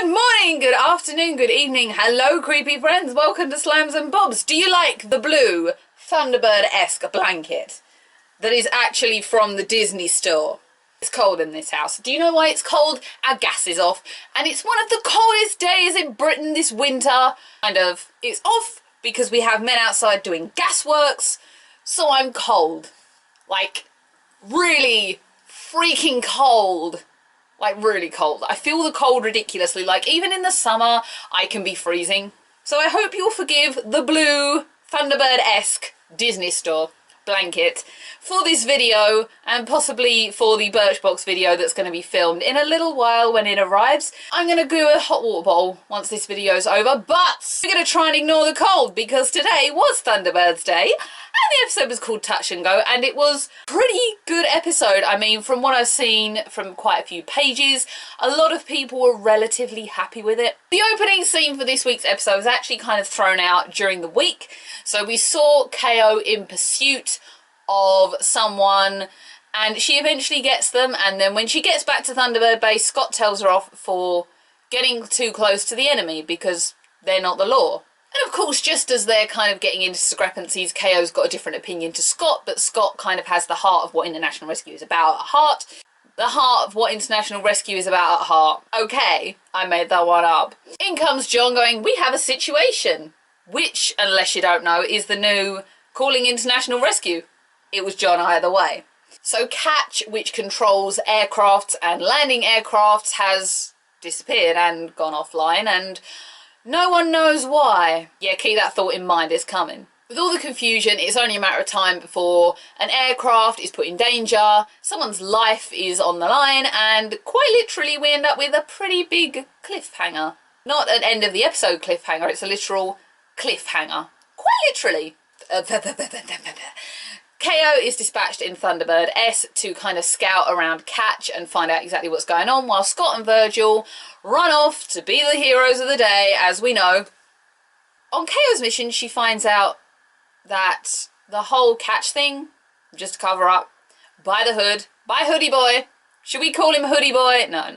Good morning, good afternoon, good evening. Hello, creepy friends. Welcome to Slams and Bobs. Do you like the blue Thunderbird-esque blanket that is actually from the Disney store? It's cold in this house. Do you know why it's cold? Our gas is off. And it's one of the coldest days in Britain this winter. It's off because we have men outside doing gas works. So I'm cold. Like, really freaking cold. Like, really cold. I feel the cold ridiculously. Like, even in the summer, I can be freezing. So I hope you'll forgive the blue Thunderbird-esque Disney store blanket for this video, and possibly for the Birchbox video that's going to be filmed in a little while when it arrives. I'm going to do a hot water bowl once this video's over, but we're going to try and ignore the cold because today was Thunderbirds Day. And the episode was called Touch and Go, and it was a pretty good episode. I mean, from what I've seen from quite a few pages, a lot of people were relatively happy with it. The opening scene for this week's episode was actually kind of thrown out during the week. So we saw KO in pursuit of someone, and she eventually gets them, and then when she gets back to Thunderbird Base, Scott tells her off for getting too close to the enemy because they're not the law. And of course, just as they're kind of getting into discrepancies, KO's got a different opinion to Scott, but Scott kind of has the heart of what International Rescue is about at heart. The heart of what International Rescue is about at heart. Okay, I made that one up. In comes John going, we have a situation. Which, unless you don't know, is the new calling International Rescue. It was John either way. So Catch, which controls aircraft and landing aircrafts, has disappeared and gone offline, and no one knows why. Yeah, keep that thought in mind, it's coming. With all the confusion, it's only a matter of time before an aircraft is put in danger, someone's life is on the line, and quite literally we end up with a pretty big cliffhanger. Not an end of the episode cliffhanger, it's a literal cliffhanger. Quite literally. KO is dispatched in Thunderbird S to kind of scout around Catch and find out exactly what's going on, while Scott and Virgil run off to be the heroes of the day, as we know. On KO's mission, she finds out that the whole Catch thing, just to cover up, by the hood, by Hoodie Boy. Should we call him Hoodie Boy? No,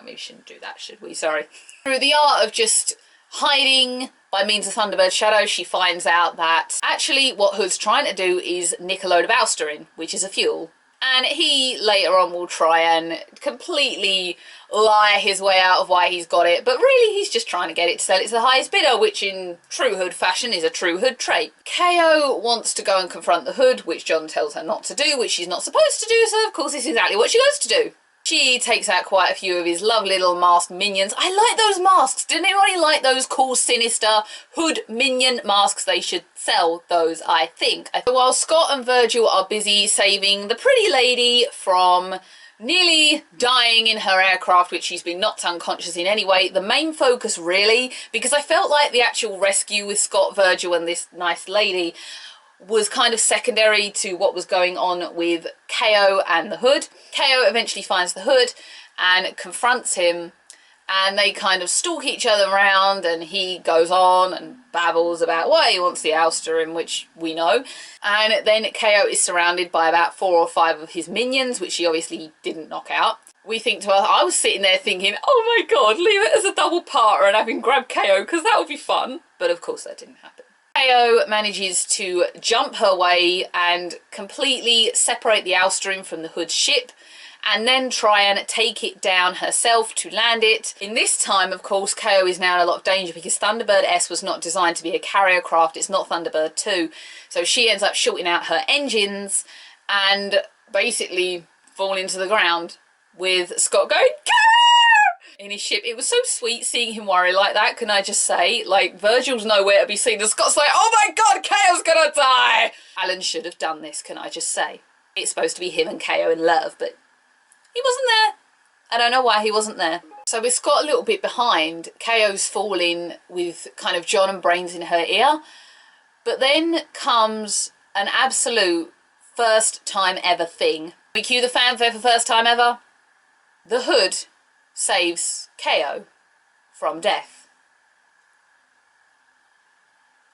we shouldn't do that, should we? Sorry. Through the art of just hiding by means of Thunderbird's shadow, she finds out that actually what Hood's trying to do is nick a load of Alsterin, which is a fuel. And he later on will try and completely lie his way out of why he's got it, but really he's just trying to get it to sell it to the highest bidder, which in true Hood fashion is a true Hood trait. KO wants to go and confront the Hood, which John tells her not to do, which she's not supposed to do, so of course this is exactly what she goes to do. She takes out quite a few of his lovely little masked minions. I like those masks. Didn't anybody like those cool, sinister Hood minion masks? They should sell those, I think. While Scott and Virgil are busy saving the pretty lady from nearly dying in her aircraft, which she's been knocked unconscious in anyway, the main focus really, because I felt like the actual rescue with Scott, Virgil and this nice lady was kind of secondary to what was going on with KO and the Hood. KO eventually finds the Hood and confronts him, and they kind of stalk each other around, and he goes on and babbles about why he wants the Alsterin, which we know. And then KO is surrounded by about 4 or 5 of his minions, which he obviously didn't knock out. We think to us, I was sitting there thinking, oh my god, leave it as a double parter and have him grab KO, because that would be fun. But of course that didn't happen. KO manages to jump her way and completely separate the Alsterin from the Hood's ship, and then try and take it down herself to land it. In this time, of course, KO is now in a lot of danger because Thunderbird S was not designed to be a carrier craft. It's not Thunderbird 2. So she ends up shorting out her engines and basically falling to the ground with Scott going, in his ship. It was so sweet seeing him worry like that, can I just say? Like, Virgil's nowhere to be seen, and Scott's like, oh my god, KO's gonna die! Alan should have done this, can I just say? It's supposed to be him and KO in love, but he wasn't there. I don't know why he wasn't there. So with Scott a little bit behind, KO's falling with kind of John and Brains in her ear, but then comes an absolute first time ever thing. We cue the fanfare for first time ever. The Hood saves KO from death.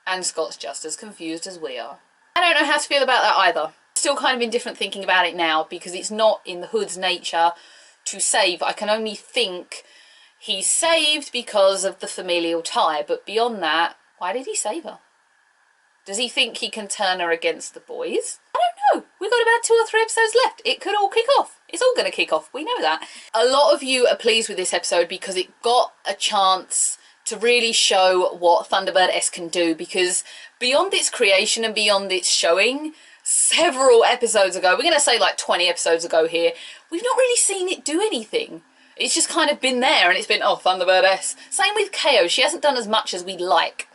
And Scott's just as confused as we are. I don't know how to feel about that either. Still kind of indifferent thinking about it now because it's not in the Hood's nature to save. I can only think He's saved because of the familial tie, but beyond that, why did he save her? Does he think he can turn her against the boys? I don't know. We've got about 2 or 3 episodes left. It could all kick off. It's all going to kick off. We know that. A lot of you are pleased with this episode because it got a chance to really show what Thunderbird S can do, because beyond its creation and beyond its showing, several episodes ago, we're going to say like 20 episodes ago here, we've not really seen it do anything. It's just kind of been there and it's been, oh, Thunderbird S. Same with KO. She hasn't done as much as we'd like.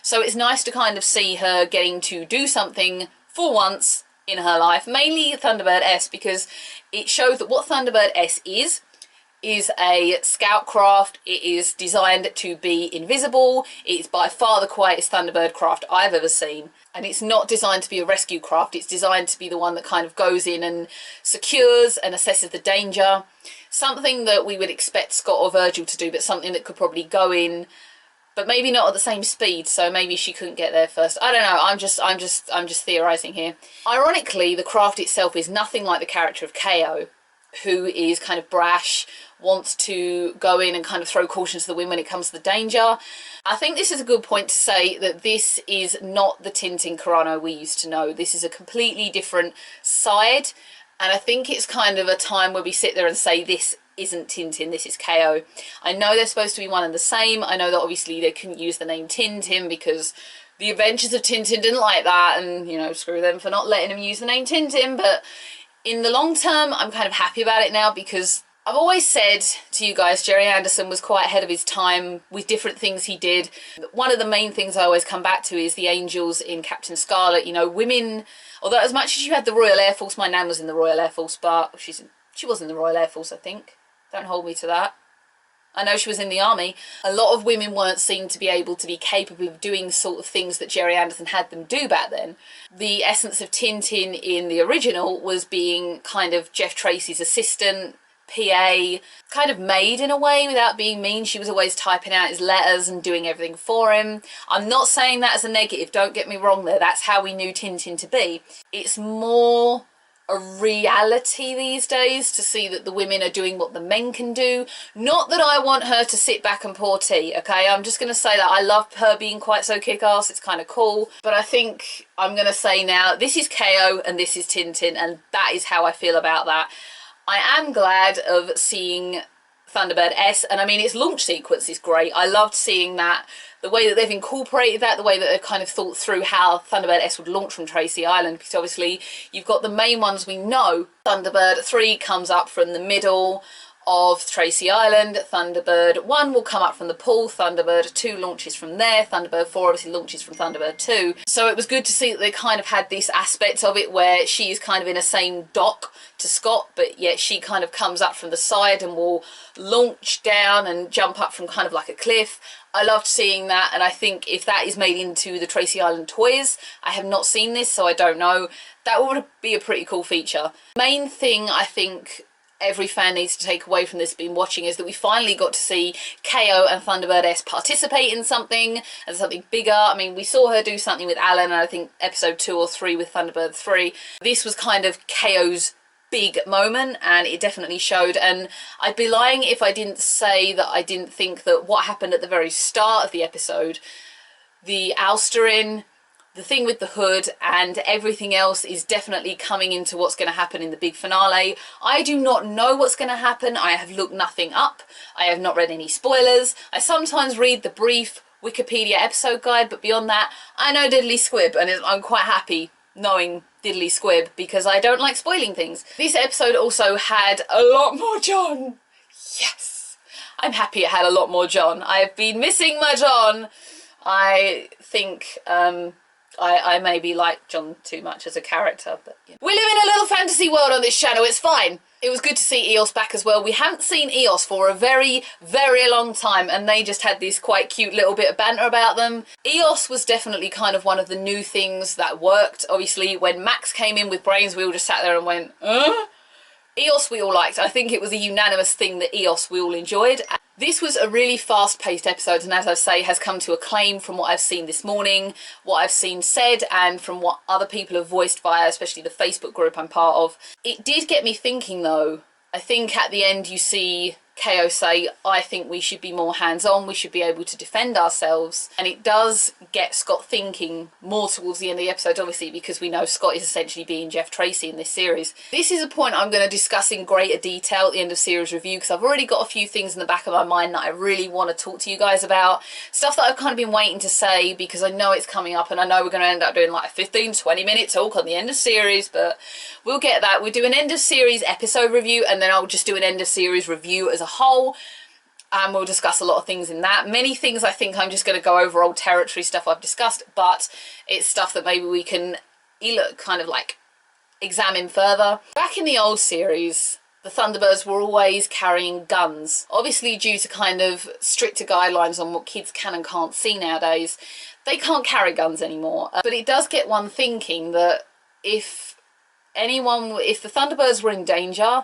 So it's nice to kind of see her getting to do something for once in her life, mainly Thunderbird S, because it shows that what Thunderbird S is a scout craft. It is designed to be invisible. It's by far the quietest Thunderbird craft I've ever seen. And it's not designed to be a rescue craft. It's designed to be the one that kind of goes in and secures and assesses the danger. Something that we would expect Scott or Virgil to do, but something that could probably go in, but maybe not at the same speed, so maybe she couldn't get there first. I don't know, I'm just theorising here. Ironically, the craft itself is nothing like the character of KO, who is kind of brash, wants to go in and kind of throw caution to the wind when it comes to the danger. I think this is a good point to say that this is not the Tintin Carano we used to know. This is a completely different side, and I think it's kind of a time where we sit there and say this isn't Tintin, this is KO. I know they're supposed to be one and the same. I know that obviously they couldn't use the name Tintin because the Adventures of Tintin didn't like that, and, you know, screw them for not letting them use the name Tintin, but in the long term, I'm kind of happy about it now, because I've always said to you guys, Gerry Anderson was quite ahead of his time with different things he did. One of the main things I always come back to is the angels in Captain Scarlet. You know, women, although as much as you had the Royal Air Force, my nan was in the Royal Air Force, but she was in the Royal Air Force, I think. Don't hold me to that. I know she was in the army. A lot of women weren't seen to be able to be capable of doing sort of things that Gerry Anderson had them do back then. The essence of Tintin in the original was being kind of Jeff Tracy's assistant, PA, kind of maid in a way, without being mean. She was always typing out his letters and doing everything for him. I'm not saying that as a negative, don't get me wrong there. That's how we knew Tintin to be. It's more a reality these days to see that the women are doing what the men can do. Not that I want her to sit back and pour tea, okay? I'm just going to say that I love her being quite so kick-ass. It's kind of cool. But I think I'm going to say now, this is KO and this is Tintin, and that is how I feel about that. I am glad of seeing Thunderbird S, and I mean, its launch sequence is great. I loved seeing that. The way that they've incorporated that, the way that they've kind of thought through how Thunderbird S would launch from Tracy Island, because obviously you've got the main ones we know. Thunderbird 3 comes up from the middle of Tracy Island, Thunderbird 1 will come up from the pool, Thunderbird 2 launches from there, Thunderbird 4 obviously launches from Thunderbird 2. So it was good to see that they kind of had this aspect of it where she's kind of in a same dock to Scott, but yet she kind of comes up from the side and will launch down and jump up from kind of like a cliff. I loved seeing that, and I think if that is made into the Tracy Island toys, I have not seen this, so I don't know, that would be a pretty cool feature. Main thing I think every fan needs to take away from this been watching is that we finally got to see KO and Thunderbird S participate in something, and something bigger. I mean, we saw her do something with Alan, and I think episode 2 or 3 with Thunderbird 3. This was kind of KO's big moment, and it definitely showed. And I'd be lying if I didn't say that I didn't think that what happened at the very start of the episode, the Alsterin, the thing with the hood and everything else, is definitely coming into what's going to happen in the big finale. I do not know what's going to happen. I have looked nothing up. I have not read any spoilers. I sometimes read the brief Wikipedia episode guide, but beyond that, I know diddly squib, and I'm quite happy knowing diddly squib because I don't like spoiling things. This episode also had a lot more John. Yes, I'm happy it had a lot more John. I've been missing my John. I think I maybe like John too much as a character, but you know. We live in a little fantasy world on this channel, it's fine. It was good to see Eos back as well. We haven't seen Eos for a very, very long time, and they just had this quite cute little bit of banter about them. Eos was definitely kind of one of the new things that worked. Obviously, when Max came in with brains, we all just sat there and went, Eos we all liked. I think it was a unanimous thing that Eos we all enjoyed. This was a really fast-paced episode, and as I say, has come to acclaim from what I've seen this morning, what I've seen said, and from what other people have voiced via, especially the Facebook group I'm part of. It did get me thinking, though. I think at the end you see KO say, I think we should be more hands-on, we should be able to defend ourselves. And it does get Scott thinking more towards the end of the episode, obviously, because we know Scott is essentially being Jeff Tracy in this series. This is a point I'm going to discuss in greater detail at the end of series review, because I've already got a few things in the back of my mind that I really want to talk to you guys about. Stuff that I've kind of been waiting to say, because I know it's coming up, and I know we're going to end up doing like a 15-20 minute talk on the end of series, but we'll get that. We'll do an end of series episode review, and then I'll just do an end of series review as a whole, and we'll discuss a lot of things in that. Many things I think I'm just going to go over old territory, stuff I've discussed, but it's stuff that maybe we can kind of like examine further. Back in the old series, the Thunderbirds were always carrying guns, obviously due to kind of stricter guidelines on what kids can and can't see nowadays. They can't carry guns anymore, but it does get one thinking that if the Thunderbirds were in danger,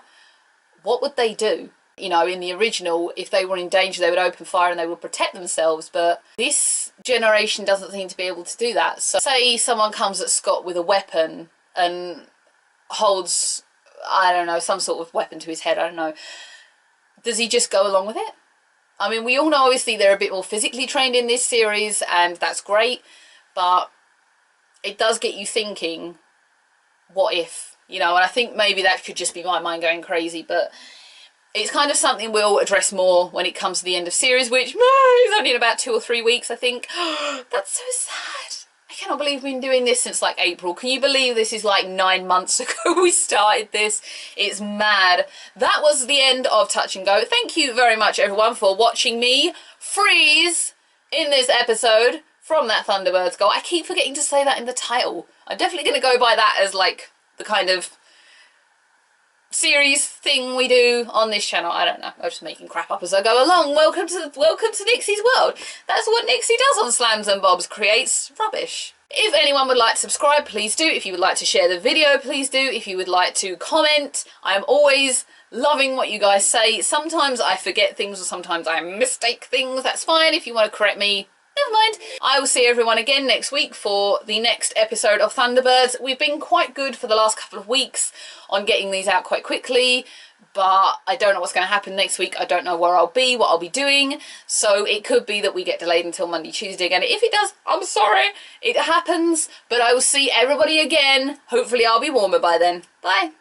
what would they do? You know, in the original, if they were in danger, they would open fire and they would protect themselves, but this generation doesn't seem to be able to do that. So say someone comes at Scott with a weapon and holds, I don't know, some sort of weapon to his head, I don't know. Does he just go along with it? I mean, we all know obviously they're a bit more physically trained in this series, and that's great, but it does get you thinking, what if? You know, and I think maybe that could just be my mind going crazy, but it's kind of something we'll address more when it comes to the end of series, which is only in about 2 or 3 weeks, I think. That's so sad. I cannot believe we've been doing this since like April. Can you believe this is like 9 months ago we started this? It's mad. That was the end of Touch and Go. Thank you very much, everyone, for watching me freeze in this episode from that Thunderbirds goal. I keep forgetting to say that in the title. I'm definitely going to go by that as like the kind of series thing we do on this channel. I don't know, I'm just making crap up as I go along. Welcome to Nixie's world. That's what Nixie does on Slams and Bobs, creates rubbish. If anyone would like to subscribe, please do. If you would like to share the video, please do. If you would like to comment, I am always loving what you guys say. Sometimes I forget things, or sometimes I mistake things. That's fine. If you want to correct me, never mind. I will see everyone again next week for the next episode of Thunderbirds. We've been quite good for the last couple of weeks on getting these out quite quickly, but I don't know what's going to happen next week. I don't know where I'll be, what I'll be doing, so it could be that we get delayed until Monday, Tuesday again. If it does, I'm sorry, it happens, but I will see everybody again. Hopefully I'll be warmer by then. Bye.